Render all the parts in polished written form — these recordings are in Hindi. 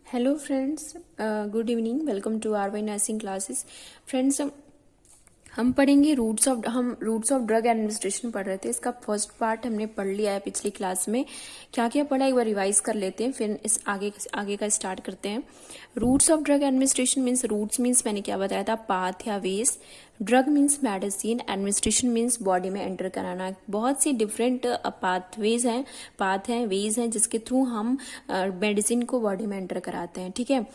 Hello friends, good evening. Welcome to R Y nursing classes. Friends, हम पढ़ेंगे रूट्स ऑफ ड्रग एडमिनिस्ट्रेशन पढ़ रहे थे। इसका फर्स्ट पार्ट हमने पढ़ लिया है पिछली क्लास में। क्या क्या पढ़ा एक बार रिवाइज कर लेते हैं, फिर इस आगे का स्टार्ट करते हैं। Routes of drug administration means, routes means मैंने क्या बताया था, पाथ या ways. Drug means medicine, administration means body में एंटर कराना। बहुत सी डिफरेंट पाथ हैं वेज हैं जिसके थ्रू हम मेडिसिन को बॉडी में एंटर कराते हैं। ठीक है।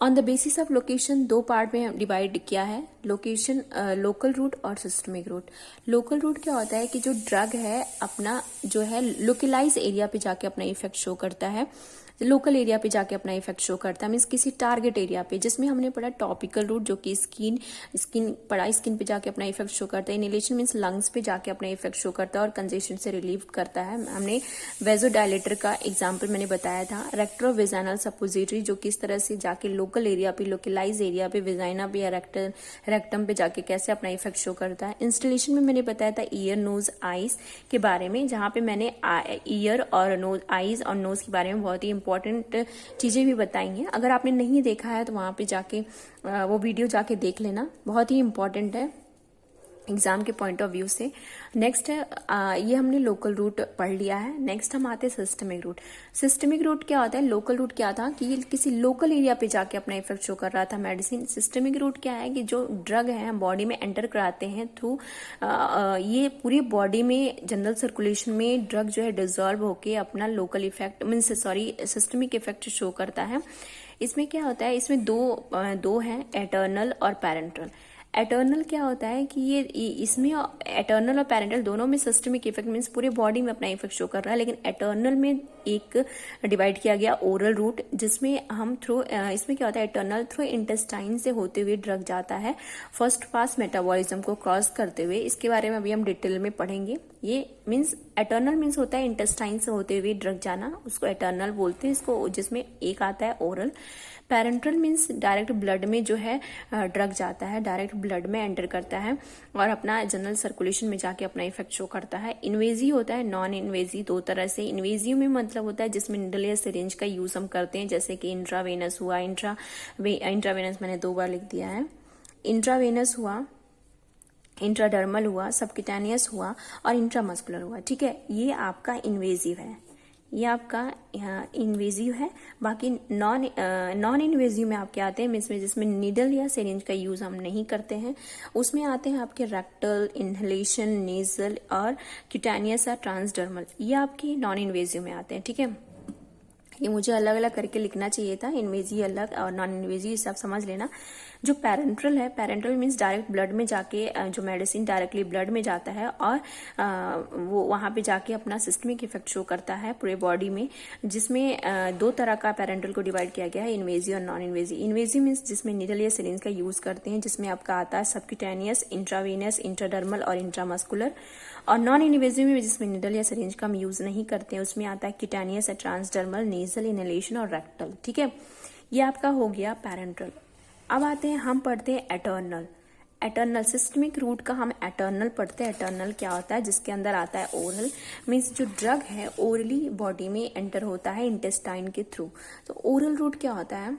On the basis of location दो पार्ट में डिवाइड किया है, लोकेशन, लोकल रूट और सिस्टमिक रूट। लोकल रूट क्या होता है कि जो ड्रग है अपना जो है लोकलाइज एरिया पे जाके अपना इफेक्ट शो करता है, लोकल एरिया पे जाके अपना इफेक्ट शो करता है, मीन्स किसी टारगेट एरिया पे। जिसमें हमने पढ़ा टॉपिकल रूट जो कि स्किन पे जाके अपना इफेक्ट शो करता है। इनहेलेशन मीन्स लंग्स पे जाके अपना इफेक्ट शो करता है और कंजेशन से रिलीव करता है। हमने वेजोडायलेटर का एग्जाम्पल मैंने बताया था। रेक्ट्रोवेजाइनल सपोजिटरी जो किस तरह से जाके लोकल एरिया पे, लोकलाइज एरिया पे, वेजाइना पे या रेक्टम पे जाके कैसे अपना इफेक्ट शो करता है। इंस्टॉलेशन में मैंने बताया था ईयर, नोज, आईज के बारे में, जहां पे मैंने ईयर और नोज, आईज और नोज के बारे में बहुत ही इंपॉर्टेंट चीजें भी बताई हैं। अगर आपने नहीं देखा है तो वहां पे जाके वो वीडियो जाके देख लेना, बहुत ही इंपॉर्टेंट है एग्जाम के पॉइंट ऑफ व्यू से। नेक्स्ट है ये हमने लोकल रूट पढ़ लिया है। नेक्स्ट हम आते हैं सिस्टमिक रूट। सिस्टमिक रूट क्या होता है, लोकल रूट क्या था कि ये किसी लोकल एरिया पे जाके अपना इफेक्ट शो कर रहा था मेडिसिन। सिस्टमिक रूट क्या है कि जो ड्रग है बॉडी में एंटर कराते हैं थ्रू ये पूरी बॉडी में जनरल सर्कुलेशन में ड्रग जो है डिजोल्व होके अपना local effect means systemic effect show करता है। इसमें क्या होता है, इसमें दो हैं, एटर्नल और पैरेंटल। एटर्नल क्या होता है कि ये इसमें एटर्नल और पैरेंटल दोनों में सिस्टमिक इफेक्ट मीन्स पूरे बॉडी में अपना इफेक्ट शो कर रहा है। लेकिन एटर्नल में एक डिवाइड किया गया ओरल रूट, जिसमें हम थ्रू इसमें क्या होता है, एटर्नल थ्रू इंटेस्टाइन से होते हुए ड्रग जाता है फर्स्ट पास मेटाबॉलिज्म को क्रॉस करते हुए। इसके बारे में अभी हम डिटेल में पढ़ेंगे। ये मीन्स एटर्नल मीन्स होता है इंटेस्टाइन से होते हुए ड्रग जाना, उसको एटर्नल बोलते हैं इसको, जिसमें एक आता है oral. Parental means direct blood में जो है ड्रग जाता है, डायरेक्ट ब्लड में एंटर करता है और अपना जनरल सर्कुलेशन में जाके अपना इफेक्ट शो करता है। इन्वेजिव होता है, नॉन इन्वेजिव दो तरह से। इन्वेजिव में मतलब होता है जिसमें निडल या सिरिंज का यूज हम करते हैं, जैसे कि इंट्रावेनस हुआ, इंट्रावेनस मैंने 2 बार लिख दिया है, इंट्रावेनस हुआ, इंट्राडर्मल हुआ, सबक्यूटेनियस हुआ और इंट्रामस्कुलर हुआ। ठीक है, ये आपका इन्वेजिव है, ये आपका इन्वेजिव है। बाकी नॉन इन्वेजिव में आपके आते हैं इसमें जिसमें नीडल या सिरिंज का यूज हम नहीं करते हैं। उसमें आते हैं आपके रेक्टल, इनहेलेशन, नेजल और क्यूटेनियस या ट्रांसडर्मल, ये आपके नॉन इन्वेजिव में आते हैं। ठीक है, ये मुझे अलग अलग करके लिखना चाहिए था, इन्वेजिव अलग और नॉन इन्वेजिव सब समझ लेना। जो पैरेंट्रल है, पैरेंट्रल मीन्स डायरेक्ट ब्लड में जाके जो मेडिसिन डायरेक्टली ब्लड में जाता है और वो वहां पे जाके अपना सिस्टमिक इफेक्ट शो करता है पूरे बॉडी में, जिसमें 2 तरह का पैरेंट्रल को डिवाइड किया गया है, इन्वेजिव और नॉन इन्वेजिव। इन्वेजिव मीन्स जिसमें नीडल या सिरिंज का यूज करते हैं, जिसमें आपका आता है सबक्यूटेनियस, इंट्रावेनस, इंट्राडर्मल और इंट्रामस्कुलर। और नॉन इन्वेजिव में जिसमें निडल या सिरिंज का हम यूज नहीं करते हैं, उसमें आता है क्यूटेनियस, ट्रांसडर्मल, नेजल, इनहेलेशन और रेक्टल। ठीक है, ये आपका हो गया पैरेंट्रल। अब आते हैं, हम पढ़ते हैं एटर्नल। एटर्नल सिस्टमिक रूट का हम एटर्नल पढ़ते हैं। एटर्नल क्या होता है, जिसके अंदर आता है ओरल, मीन्स जो ड्रग है ओरली बॉडी में एंटर होता है इंटेस्टाइन के थ्रू। तो ओरल रूट क्या होता है,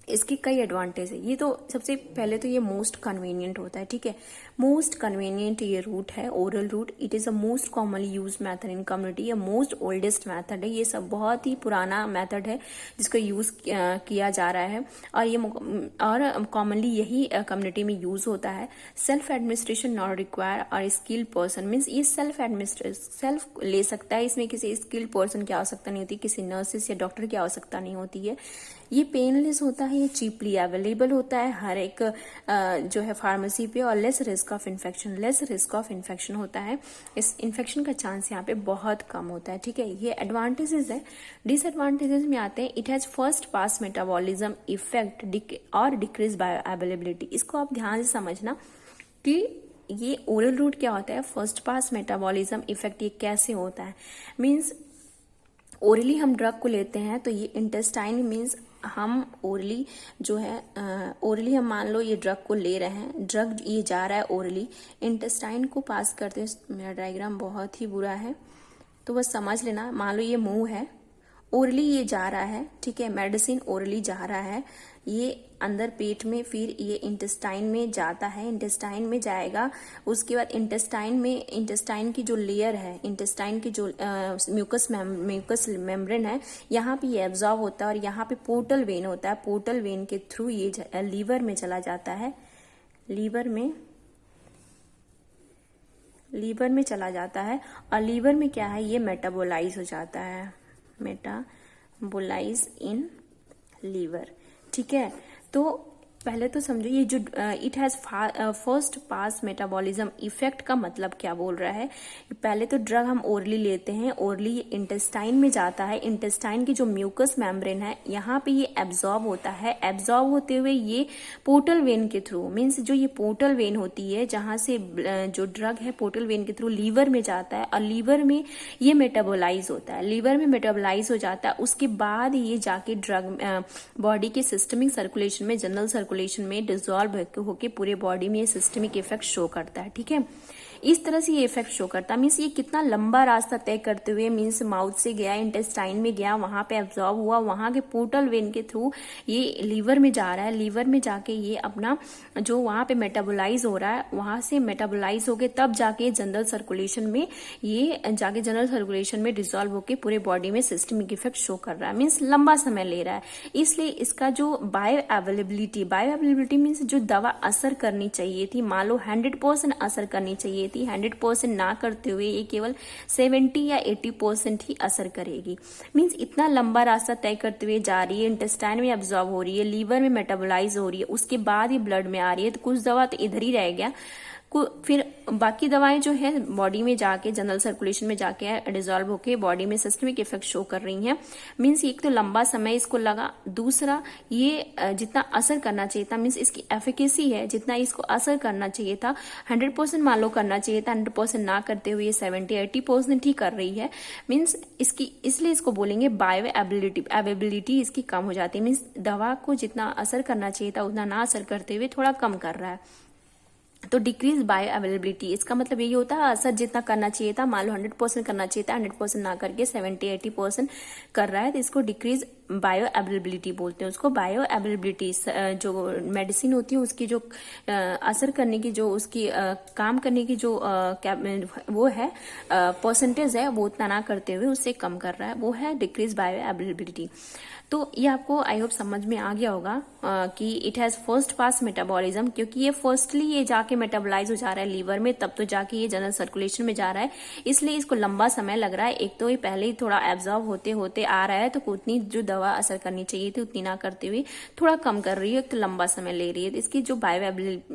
इसके कई एडवांटेज है। ये तो सबसे पहले तो ये मोस्ट कन्वीनियंट होता है। ठीक है, मोस्ट कन्वीनियंट ये रूट है oral route. It is a most commonly use method in community, ये मोस्ट ओल्डेस्ट मेथड है। ये सब बहुत ही पुराना मेथड है जिसका यूज किया जा रहा है और कॉमनली यही कम्युनिटी में यूज होता है। सेल्फ एडमिनिस्ट्रेशन नॉट रिक्वायर और स्किल्ड पर्सन मीन्स ये सेल्फ ले सकता है, इसमें किसी स्किल्ड पर्सन की आवश्यकता नहीं होती, किसी नर्सेस या डॉक्टर की आवश्यकता नहीं होती है। ये पेनलेस होता है, ये चीपली अवेलेबल होता है हर एक जो है फार्मेसी पे, और लेस रिस्क ऑफ इन्फेक्शन होता है। इस इन्फेक्शन का चांस यहाँ पे बहुत कम होता है। ठीक है, ये एडवांटेजेस है। डिसएडवांटेजेस में आते हैं, it has first pass metabolism effect और डिक्रीज बायो अवेलेबिलिटी। इसको आप ध्यान से समझना कि ये ओरल रूट क्या होता है, फर्स्ट पास मेटाबॉलिज्म इफेक्ट ये कैसे होता है। मीन्स ओरली हम ड्रग को लेते हैं तो ये इंटेस्टाइन मीन्स हम ओरली जो है ओरली हम मान लो ये ड्रग को ले रहे हैं, ड्रग ये जा रहा है ओरली, इंटेस्टाइन को पास करते हैं। मेरा डायग्राम बहुत ही बुरा है तो बस समझ लेना। मान लो ये मुंह है ओरली ये जा रहा है, ठीक है, मेडिसिन ओरली जा रहा है, ये अंदर पेट में, फिर ये इंटेस्टाइन में जाता है, इंटेस्टाइन में जाएगा, उसके बाद इंटेस्टाइन की जो लेयर है, इंटेस्टाइन की जो म्यूकस मेम्ब्रेन है, यहाँ पे ये एब्जॉर्ब होता है और यहाँ पे पोर्टल वेन होता है, पोर्टल वेन के थ्रू ये लीवर में चला जाता है, लीवर में चला जाता है, और लीवर में क्या है, ये मेटाबोलाइज हो जाता है, मेटाबोलाइज इन लीवर, ठीक है। तो पहले तो समझो ये जो it has first pass metabolism effect का मतलब क्या बोल रहा है। पहले तो ड्रग हम ओरली लेते हैं, ओरली इंटेस्टाइन में जाता है, इंटेस्टाइन की जो म्यूकस मेम्ब्रेन है यहाँ पे ये एब्जॉर्ब होता है, एब्जॉर्ब होते हुए ये पोर्टल वेन के थ्रू, मीन्स जो ये पोर्टल वेन होती है जहां से जो ड्रग है पोर्टल वेन के थ्रू लीवर में जाता है, और लीवर में ये मेटाबोलाइज होता है, लीवर में मेटाबोलाइज हो जाता है, उसके बाद ये जाके ड्रग बॉडी के सिस्टमिक सर्कुलेशन में, जनरल सर्कुलेशन में डिसॉल्व होके पूरे बॉडी में ये सिस्टमिक इफेक्ट शो करता है, ठीक है। इस तरह से ये इफेक्ट शो करता है, मीन्स ये कितना लंबा रास्ता तय करते हुए, मीन्स माउथ से गया, इंटेस्टाइन में गया, वहां पे एब्जॉर्ब हुआ, वहां के पोर्टल वेन के थ्रू ये लीवर में जा रहा है, लीवर में जाके ये अपना जो वहां पे मेटाबोलाइज हो रहा है, वहां से मेटाबोलाइज होके तब जाके जनरल सर्कुलेशन में, ये जाके जनरल सर्कुलेशन में डिसॉल्व होके पूरे बॉडी में सिस्टमिक इफेक्ट शो कर रहा है, मीन्स लंबा समय ले रहा है। इसलिए इसका जो बायो अवेलेबिलिटी मीन्स जो दवा असर करनी चाहिए थी, मान लो 100% असर करनी चाहिए थी, 100% ना करते हुए ये केवल 70 या 80% ही असर करेगी, मीन्स इतना लंबा रास्ता तय करते हुए जा रही है, इंटेस्टाइन में एब्जॉर्ब हो रही है, लीवर में मेटाबोलाइज हो रही है, उसके बाद ये ब्लड में आ रही है, तो कुछ दवा तो इधर ही रह गया, फिर बाकी दवाएं जो है बॉडी में जाके जनरल सर्कुलेशन में जाके डिसॉल्व होके बॉडी में सिस्टमिक इफेक्ट शो कर रही हैं, मीन्स एक तो लंबा समय इसको लगा, दूसरा ये जितना असर करना चाहिए था, मीन्स इसकी एफिकेसी है, जितना इसको असर करना चाहिए था 100% मान लो करना चाहिए था, 100% ना करते हुए 70-80% ही कर रही है, मीन्स इसकी, इसलिए इसको बोलेंगे बायो अवेलेबिलिटी इसकी कम हो जाती है, मीन्स दवा को जितना असर करना चाहिए था उतना ना असर करते हुए थोड़ा कम कर रहा है, तो डिक्रीज बायो अवेलेबिलिटी, इसका मतलब यही होता है असर जितना करना चाहिए था, मान लो 100% करना चाहिए था, 100% ना करके 70-80% कर रहा है, तो इसको डिक्रीज बायो अवेलेबिलिटी बोलते हैं। उसको बायो अवेलेबिलिटी जो मेडिसिन होती है उसकी जो असर करने की, जो उसकी काम करने की जो वो है परसेंटेज है, वो उतना ना करते हुए उससे कम कर रहा है, वो है डिक्रीज बायो अवेलेबिलिटी। तो ये आपको आई होप समझ में आ गया होगा कि it has first pass metabolism, क्योंकि ये फर्स्टली ये जाके मेटाबोलाइज हो जा रहा है लीवर में, तब तो जाके ये जनरल सर्कुलेशन में जा रहा है, इसलिए इसको लंबा समय लग रहा है। एक तो ये पहले ही थोड़ा एब्जॉर्ब होते होते आ रहा है, तो उतनी जो दवा असर करनी चाहिए थी उतनी ना करते हुए थोड़ा कम कर रही है, तो लंबा समय ले रही है, तो इसकी जो बायो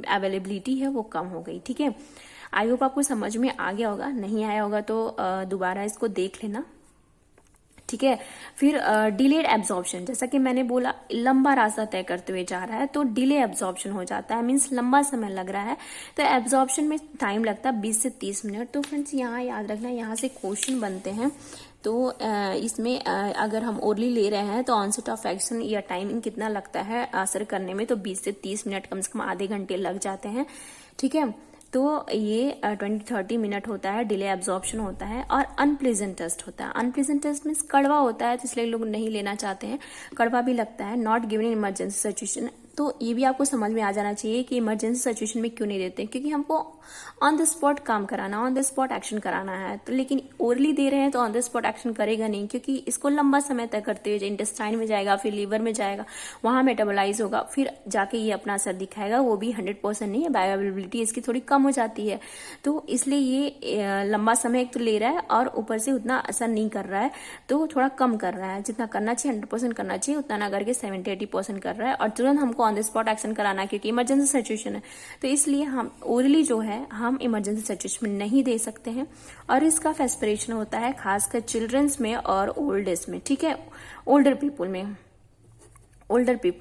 अवेलेबिलिटी है वो कम हो गई, ठीक है। आई होप आपको समझ में आ गया होगा, नहीं आया होगा तो दोबारा इसको देख लेना, ठीक है। फिर डिलेड एब्जॉर्प्शन, जैसा कि मैंने बोला लंबा रास्ता तय करते हुए जा रहा है तो डिले एब्जॉर्प्शन हो जाता है, मीन्स लंबा समय लग रहा है, तो एब्जॉर्प्शन में टाइम लगता है 20 से 30 मिनट। तो फ्रेंड्स यहाँ याद रखना, यहाँ से क्वेश्चन बनते हैं, तो इसमें अगर हम ओरली ले रहे हैं तो ऑनसेट ऑफ एक्शन या टाइमिंग कितना लगता है असर करने में, तो 20 से 30 मिनट, कम से कम आधे घंटे लग जाते हैं, ठीक है। तो ये 20-30 मिनट होता है, डिले एब्जॉर्प्शन होता है, और अनप्लेजेंट टेस्ट होता है। अनप्लेजेंट टेस्ट मीन्स कड़वा होता है, तो इसलिए लोग नहीं लेना चाहते हैं, कड़वा भी लगता है। Not given in emergency situation, तो ये भी आपको समझ में आ जाना चाहिए कि इमरजेंसी सिचुएशन में क्यों नहीं देते, क्योंकि हमको ऑन द स्पॉट काम कराना, ऑन द स्पॉट एक्शन कराना है, तो लेकिन ओरली दे रहे हैं तो ऑन द स्पॉट एक्शन करेगा नहीं, क्योंकि इसको लंबा समय तय करते हुए इंटेस्टाइन में जाएगा, फिर लीवर में जाएगा, वहां मेटाबोलाइज होगा, फिर जाके ये अपना असर दिखाएगा, वो भी 100% नहीं है, बायो अवेलेबिलिटी इसकी थोड़ी कम हो जाती है, तो इसलिए ये लंबा समय एक तो ले रहा है और ऊपर से उतना असर नहीं कर रहा है, तो थोड़ा कम कर रहा है, जितना करना चाहिए 100% करना चाहिए उतना ना करके 70-80% कर रहा है, और तुरंत हमको ऑन द स्पॉट एक्शन कराना है, क्योंकि इमरजेंसी सिचुएशन है, तो इसलिए हम ओरली जो है हम इमरजेंसी सिचुएशन में नहीं दे सकते हैं, और इसका एस्पिरेशन होता है खासकर चिल्ड्रंस में और ओल्ड एज में, ठीक है, ओल्डर पीपुल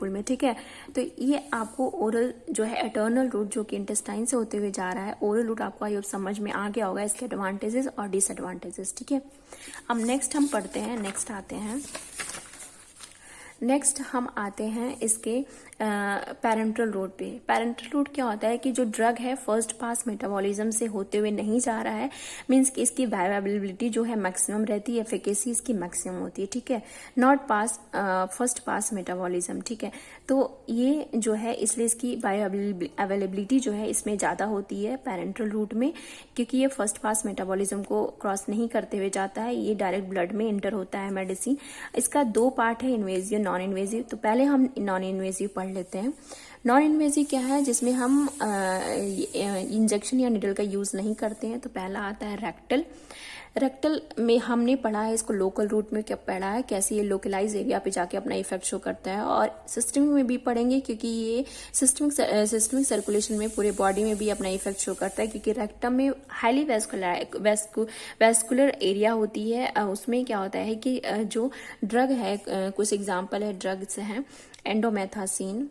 में, ठीक है। तो ये आपको ओरल जो है एटर्नल रूट जो कि इंटेस्टाइन से होते हुए जा रहा है, ओरल रूट आपको आई होप समझ में आ गया होगा, इसके एडवांटेजेस और डिसएडवांटेजेस, ठीक है। अब नेक्स्ट हम पढ़ते हैं, नेक्स्ट आते हैं नेक्स्ट हम आते हैं इसके पैरेंटल रूट पे। पैरेंटल रूट क्या होता है कि जो ड्रग है फर्स्ट पास मेटाबॉलिज्म से होते हुए नहीं जा रहा है, मीन्स कि इसकी बायोअवेलेबिलिटी जो है मैक्सिमम रहती है, एफिकेसी इसकी मैक्सिमम होती है, ठीक है, not pass first pass metabolism, ठीक है। तो ये जो है इसलिए इसकी बायोअवेलेबिलिटी जो है इसमें ज्यादा होती है पैरेंटल रूट में, क्योंकि ये फर्स्ट पास मेटाबॉलिज्म को क्रॉस नहीं करते हुए जाता है, ये डायरेक्ट ब्लड में इंटर होता है मेडिसिन। इसका दो पार्ट है, इन्वेजिव नॉन इन्वेजिव। तो पहले हम नॉन इन्वेजिव पढ़ लेते हैं। नॉन इन्वेजिव क्या है, जिसमें हम इंजेक्शन या निडल का यूज नहीं करते हैं। तो पहला आता है रेक्टल। रेक्टल में हमने पढ़ा है इसको लोकल रूट में, क्या पढ़ा है कैसे ये लोकलाइज एरिया पे जाके अपना इफेक्ट शो करता है, और सिस्टमिक में भी पढ़ेंगे क्योंकि ये सिस्टमिक सर्कुलेशन में पूरे बॉडी में भी अपना इफेक्ट शो करता है, क्योंकि रेक्टम में हाईली वेस्कुलर एरिया होती है। उसमें क्या होता है कि जो ड्रग है, कुछ एग्जाम्पल है ड्रग्स हैं, एंडोमेथासिन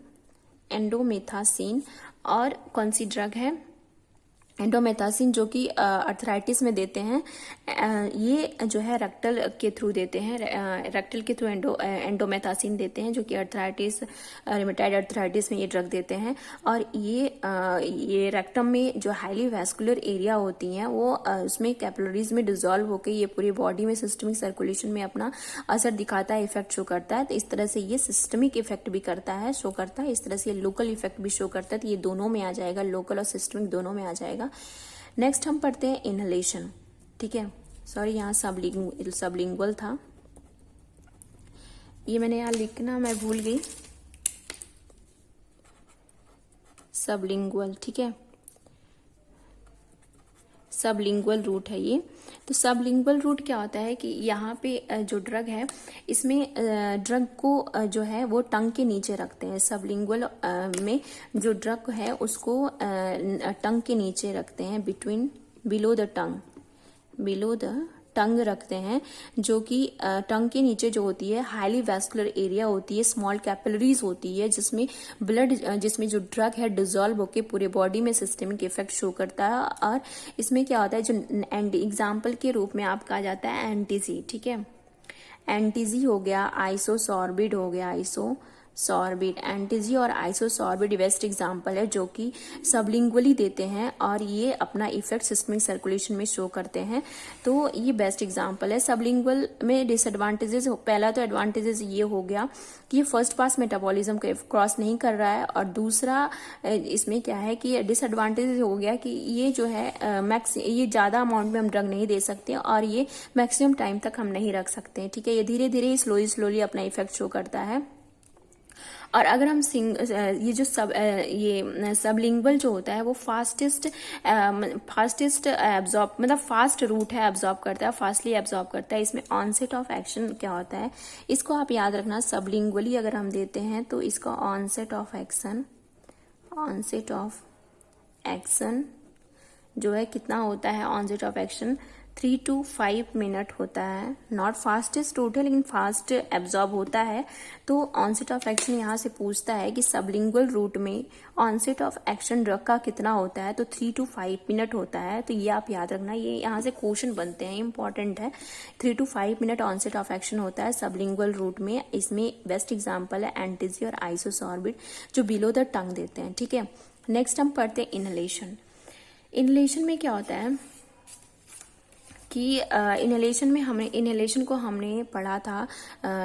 और कौन सी ड्रग है, एंडोमेथासिन, जो कि अर्थराइटिस में देते हैं। ये जो है रेक्टल के थ्रू देते हैं, रेक्टल के थ्रू एंडोमेथासिन देते हैं, जो कि अर्थराइटिस, रिमेटॉइड अर्थराइटिस में ये ड्रग देते हैं। और ये रेक्टम में जो हाईली वैस्कुलर एरिया होती हैं वो उसमें कैपिलरीज में डिजोल्व होकर ये पूरी बॉडी में सिस्टमिक सर्कुलेशन में अपना असर दिखाता है, इफेक्ट शो करता है। तो इस तरह से ये सिस्टमिक इफेक्ट भी करता है, शो करता है। इस तरह से ये लोकल इफेक्ट भी शो करता है। तो ये दोनों में आ जाएगा, लोकल और सिस्टमिक दोनों में आ जाएगा। नेक्स्ट हम पढ़ते हैं इनहेलेशन, ठीक है। सॉरी, यहाँ सबलिंगुअल था, ये मैंने यहाँ लिखना मैं भूल गई, सबलिंगुअल, ठीक है, सबलिंगुअल रूट है ये। तो सबलिंगुअल रूट क्या होता है कि यहाँ पे जो ड्रग है इसमें ड्रग को जो है वो टंग के नीचे रखते हैं। सबलिंगुअल में जो ड्रग है उसको टंग के नीचे रखते हैं, बिलो द टंग रखते हैं, जो कि टंग के नीचे जो होती है हाईली वैस्कुलर एरिया होती है, स्मॉल कैपिलरीज होती है, जिसमें जो ड्रग है डिजोल्व होके पूरे बॉडी में सिस्टमिक इफेक्ट शो करता है। और इसमें क्या होता है, जो एग्जाम्पल के रूप में आप कहा जाता है एंटीजी, ठीक है, एंटीजी हो गया, आइसोसॉर्बिड हो गया, एंटीजी और आइसोसॉर्बिड बेस्ट एग्जाम्पल है, जो कि सबलिंगुअली देते हैं और ये अपना इफेक्ट सिस्टमिक सर्कुलेशन में शो करते हैं। तो ये बेस्ट एग्जाम्पल है। सबलिंगुअल में डिसएडवांटेजेस, पहला तो एडवांटेजेस ये हो गया कि ये फर्स्ट पास मेटाबॉलिज्म को क्रॉस नहीं कर रहा है, और दूसरा इसमें क्या है कि डिसएडवांटेजेस हो गया कि ये जो है ये ज्यादा अमाउंट में हम ड्रग नहीं दे सकते और ये मैक्सिमम टाइम तक हम नहीं रख सकते, ठीक है। ये धीरे धीरे स्लोली अपना इफेक्ट शो करता है। और अगर हम ये जो सबलिंगुअल जो होता है वो फास्टेस्ट एब्जॉर्ब, मतलब फास्ट रूट है, एब्जॉर्ब करता है, फास्टली एब्जॉर्ब करता है। इसमें ऑनसेट ऑफ एक्शन क्या होता है, इसको आप याद रखना। सबलिंगुअली अगर हम देते हैं तो इसका ऑनसेट ऑफ एक्शन जो है कितना होता है, onset of action 3 to 5 minute होता है। नॉट फास्टेस्ट रूट है लेकिन फास्ट एब्जॉर्ब होता है। तो ऑनसेट ऑफ एक्शन यहाँ से पूछता है कि सबलिंगुअल रूट में ऑनसेट ऑफ एक्शन ड्रग का कितना होता है, तो 3 to 5 मिनट होता है। तो ये आप याद रखना, ये यहाँ से क्वेश्चन बनते हैं, इंपॉर्टेंट है। 3 to 5 minute onset of action होता है सबलिंगुअल रूट में। इसमें बेस्ट एग्जाम्पल है एंटीजी और आइसोसॉर्बिड, जो बिलो द टंग देते हैं, ठीक है। नेक्स्ट हम पढ़ते हैं इनहेलेशन। इनहेलेशन में क्या होता है कि इनहेलेशन को हमने पढ़ा था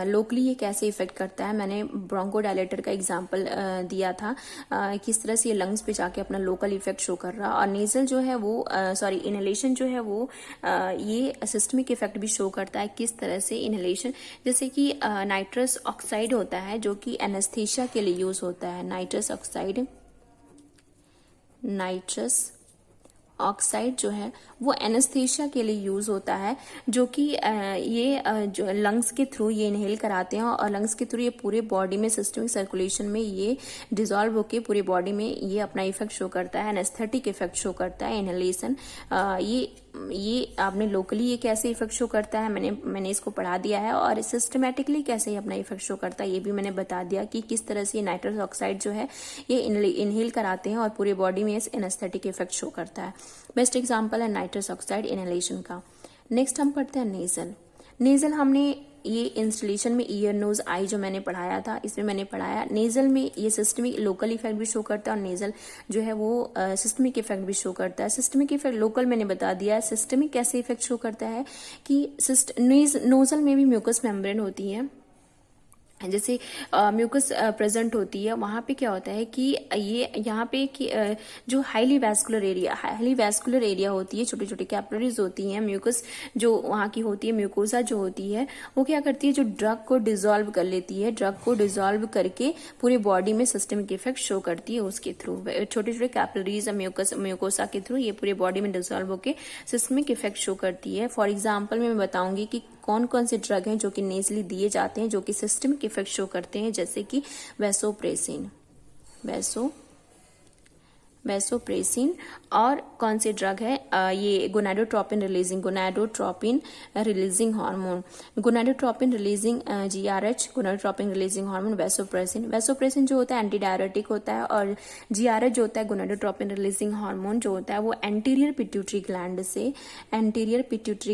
लोकली ये कैसे इफेक्ट करता है। मैंने ब्रोंकोडायलेटर का एग्जांपल दिया था, किस तरह से ये लंग्स पे जाके अपना लोकल इफेक्ट शो कर रहा। और नेजल जो है वो इनहेलेशन जो है वो ये सिस्टमिक इफेक्ट भी शो करता है। किस तरह से इनहेलेशन, जैसे कि नाइट्रस ऑक्साइड होता है जो कि एनेस्थीसिया के लिए यूज होता है। नाइट्रस ऑक्साइड जो है वो एनेस्थीसिया के लिए यूज होता है, जो कि ये जो लंग्स के थ्रू ये इनहेल कराते हैं और लंग्स के थ्रू ये पूरे बॉडी में सिस्टमिक सर्कुलेशन में ये डिजोल्व होके पूरे बॉडी में ये अपना इफेक्ट शो करता है, एनेस्थेटिक इफेक्ट शो करता है इनहेलेशन। ये आपने लोकली ये कैसे इफेक्ट शो करता है मैंने इसको पढ़ा दिया है, और सिस्टमेटिकली कैसे ये अपना इफेक्ट शो करता है ये भी मैंने बता दिया कि किस तरह से नाइट्रस ऑक्साइड जो है ये इनहेल कराते हैं और पूरे बॉडी में एनेस्थेटिक इफेक्ट शो करता है। बेस्ट एग्जांपल है नाइट्रस ऑक्साइड इनहेलेशन का। नेक्स्ट हम पढ़ते हैं नेजल। नेजल हमने ये इंस्टॉलेशन में ईयर नोज आई जो मैंने पढ़ाया था, इसमें मैंने पढ़ाया नेजल में ये सिस्टमिक लोकल इफेक्ट भी शो करता है और नेजल जो है वो सिस्टमिक इफेक्ट भी शो करता है। सिस्टमिक इफेक्ट लोकल मैंने बता दिया, सिस्टमिक कैसे इफेक्ट शो करता है कि नोजल में भी म्यूकस मेम्ब्रेन होती है, जैसे म्यूकस प्रेजेंट होती है, वहां पे क्या होता है कि ये यहाँ पे कि जो हाईली वैस्कुलर एरिया होती है, छोटे छोटे कैपिलरीज होती हैं, म्यूकस जो वहाँ की होती है, म्यूकोसा जो होती है वो क्या करती है, जो ड्रग को डिसॉल्व कर लेती है, ड्रग को डिसॉल्व करके पूरी बॉडी में सिस्टमिक इफेक्ट शो करती है उसके थ्रू। छोटे छोटे कैपिलरीज म्यूकोसा के थ्रू ये पूरी बॉडी में डिसॉल्व होकर सिस्टमिक इफेक्ट शो करती है। फॉर एग्जाम्पल मैं बताऊंगी कि कौन कौन से ड्रग हैं जो कि नेजली दिए जाते हैं जो कि सिस्टमिक इफेक्ट शो करते हैं, जैसे कि वैसोप्रेसिन और कौन से ड्रग है ये gonadotropin releasing hormone, gonadotropin releasing GRH, gonadotropin releasing hormone vasopressin जो होता है एंटी डायरेटिक होता है, और GRH जो होता है गोनाडोट्रोपिन रिलीजिंग हार्मोन जो होता है वो एंटीरियर पिट्यूटरी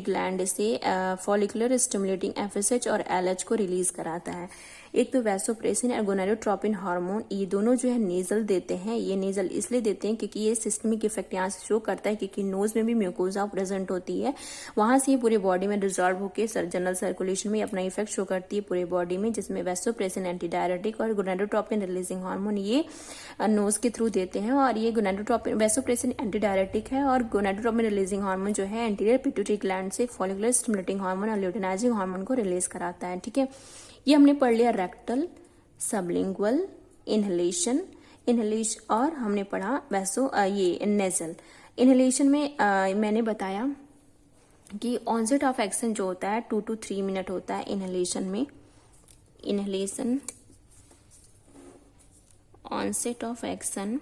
ग्लैंड से फॉलिकुलर स्टिमुलेटिंग FSH और LH को रिलीज कराता है। एक तो वैसोप्रेसिन और गोनाडोट्रोपिन हार्मोन, ये दोनों जो है नेजल देते हैं। ये नेजल इसलिए देते हैं क्योंकि ये सिस्टमिक इफेक्ट यहाँ से शो करता है, क्योंकि नोज में भी म्यूकोसा प्रेजेंट होती है, वहां से ये पूरे बॉडी में डिसॉल्व होकर जनरल सर्कुलेशन में अपना इफेक्ट शो करती है पूरे बॉडी में, जिसमें वैसोप्रेसिन एंटी डायरेटिक और गोनाडोट्रोपिन रिलीजिंग हार्मोन ये नोज के थ्रू देते हैं। और ये वैसोप्रेसिन एंटी डायरेटिक है और गोनाडोट्रोपिन रिलीजिंग हार्मोन जो है एंटीरियर पिट्यूटरी ग्लैंड से फॉलिकुलर स्टिमुलेटिंग हार्मोन और ल्यूटिनाइजिंग हार्मोन को रिलीज कराता है। ठीक है, ये हमने पढ़ लिया रेक्टल, सबलिंगुअल, इनहेलेशन और हमने पढ़ा ये नेजल। इनहेलेशन में मैंने बताया कि ऑनसेट ऑफ एक्शन जो होता है 2 to 3 मिनट होता है इनहेलेशन में। Onset of action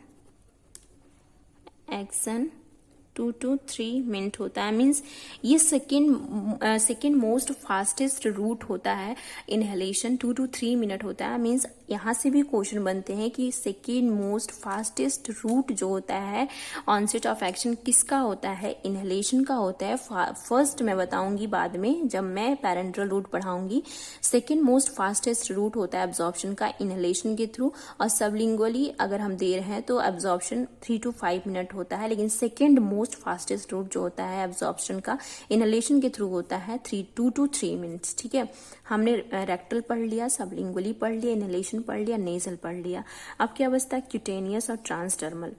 2 to 3 minute होता है, मीन्स ये सेकेंड मोस्ट फास्टेस्ट रूट होता है इनहेलेशन, 2 to 3 मिनट होता है। मीन्स यहाँ से भी क्वेश्चन बनते हैं कि सेकेंड मोस्ट फास्टेस्ट रूट जो होता है ऑनसेट ऑफ एक्शन किसका होता है, इनहेलेशन का होता है। फर्स्ट मैं बताऊंगी बाद में जब मैं पैरेंटल रूट पढ़ाऊंगी। सेकेंड मोस्ट फास्टेस्ट रूट होता है एब्जॉर्प्शन का इनहेलेशन के थ्रू, और सबलिंगुअली अगर हम दे रहे हैं तो एब्जॉर्प्शन 3 to 5 मिनट होता है, लेकिन सेकेंड मोस्ट फास्टेस्ट रूट जो होता है एब्जॉर्प्शन का इनहेलेशन के थ्रू होता है 2 to 3 मिनट्स। ठीक है, हमने रेक्टल पढ़ लिया, सबलिंगुअली पढ़ लिया, इनहेलेशन पढ़ लिया, नेजल पढ़ लिया। अब क्या बचता है, क्यूटेनियस और ट्रांसडर्मल।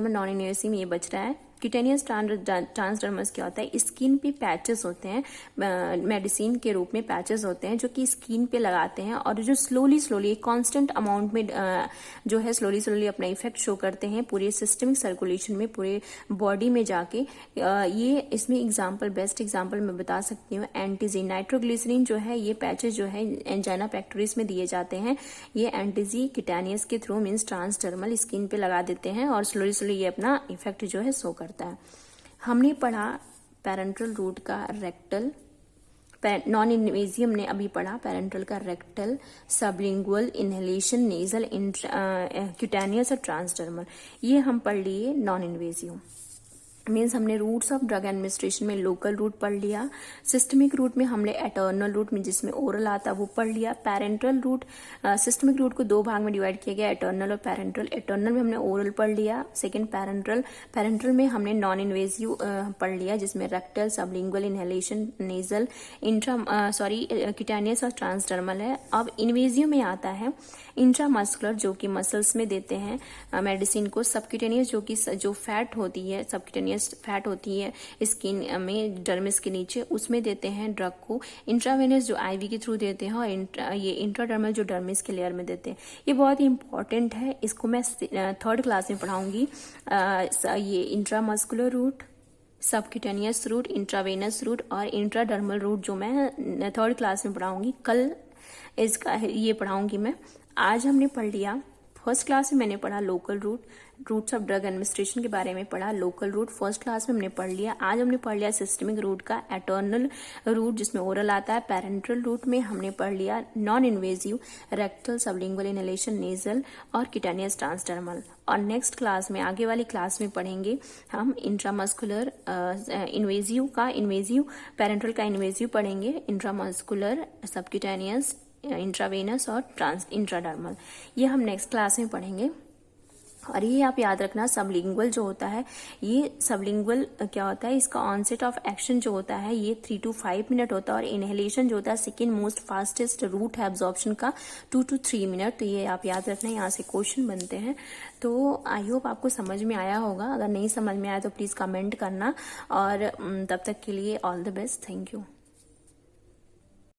नॉन इन्वेसिव में ये बच रहा है। क्यूटेनियस ट्रांसडर्मस क्या होता है, स्किन पे पैचेस होते हैं, मेडिसिन के रूप में पैचेस होते हैं जो कि स्किन पे लगाते हैं और जो स्लोली कांस्टेंट अमाउंट में जो है स्लोली अपना इफेक्ट शो करते हैं पूरे सिस्टमिक सर्कुलेशन में, पूरे बॉडी में जाके। ये इसमें बेस्ट एग्जाम्पल मैं बता सकती हूँ, एंटीजी नाइट्रोग्लिसरीन जो है, ये पैचेस जो है एंजाइना पेक्टोरिस में दिए जाते हैं। ये एंटीजी क्यूटेनियस के थ्रू मीन्स ट्रांसडर्मल स्किन पे लगा देते हैं और स्लोली ये अपना इफेक्ट जो है शो करता है। हमने पढ़ा पैरेंटल रूट का रेक्टल, नॉन इन्वेजिव ने अभी पढ़ा पैरेंटल का rectal, sublingual, inhalation, nasal, cutaneous और ट्रांसडर्मल। ये हम पढ़ लिए नॉन इन्वेजिव। मीन्स हमने रूट्स ऑफ ड्रग एडमिनिस्ट्रेशन में लोकल रूट पढ़ लिया, सिस्टमिक रूट में हमने एटर्नल रूट में जिसमें ओरल आता वो पढ़ लिया, पैरेंटल रूट सिस्टमिक रूट को 2 भाग में डिवाइड किया गया, एटर्नल और पैरेंटल। एटर्नल में हमने ओरल पढ़ लिया, सेकंड पैरेंटल में हमने नॉन इन्वेजिव पढ़ लिया जिसमें rectal, sublingual, inhalation, nasal, cutaneous और ट्रांसडर्मल है। अब इन्वेजिव में आता है इंट्रामस्कुलर जो कि मसल्स में देते हैं मेडिसिन को, सबक्यूटेनियस जो फैट होती है, सबक्यूटेनियस फैट होती है स्किन में डर्मिस के नीचे, उसमें देते हैं ड्रग को। इंट्रावेनस जो आईवी के थ्रू देते हैं और ये इंट्राडर्मल जो डर्मिस के लेयर में देते हैं। ये बहुत ही इंपॉर्टेंट है, इसको मैं 3rd क्लास में पढ़ाऊंगी। ये intramuscular route, subcutaneous route, intravenous route और इंट्राडर्मल रूट जो मैं 3rd क्लास में पढ़ाऊंगी। कल इसका ये पढ़ाऊंगी मैं। आज हमने पढ़ लिया फर्स्ट क्लास में मैंने पढ़ा local routes of drug administration के बारे में पढ़ा। लोकल रूट फर्स्ट क्लास में हमने पढ़ लिया। आज हमने पढ़ लिया सिस्टमिक रूट का एटर्नल रूट जिसमें ओरल आता है। पैरेंटल रूट में हमने पढ़ लिया non invasive, rectal, sublingual inhalation, nasal और किटानियस ट्रांसडर्मल। और नेक्स्ट क्लास में, आगे वाली क्लास में पढ़ेंगे हम इंट्रामस्कुलर इन्वेजिव का, इन्वेजिव पैरेंटल का इन्वेजिव पढ़ेंगे, इंट्रामस्कुलर, सबक्यूटेनियस, इंट्रावेनस और इंट्राडर्मल। ये हम नेक्स्ट क्लास में पढ़ेंगे। और ये आप याद रखना, सबलिंगुअल जो होता है, ये सबलिंगुअल क्या होता है, इसका ऑनसेट ऑफ एक्शन जो होता है ये 3 to 5 मिनट होता है। और इनहेलेशन जो होता है सेकेंड मोस्ट फास्टेस्ट रूट है एब्जॉर्प्शन का, 2 to 3 मिनट। तो ये आप याद रखना, यहाँ से क्वेश्चन बनते हैं। तो आई होप आपको समझ में आया होगा। अगर नहीं समझ में आया तो प्लीज कमेंट करना। और तब तक के लिए all the best. Thank you.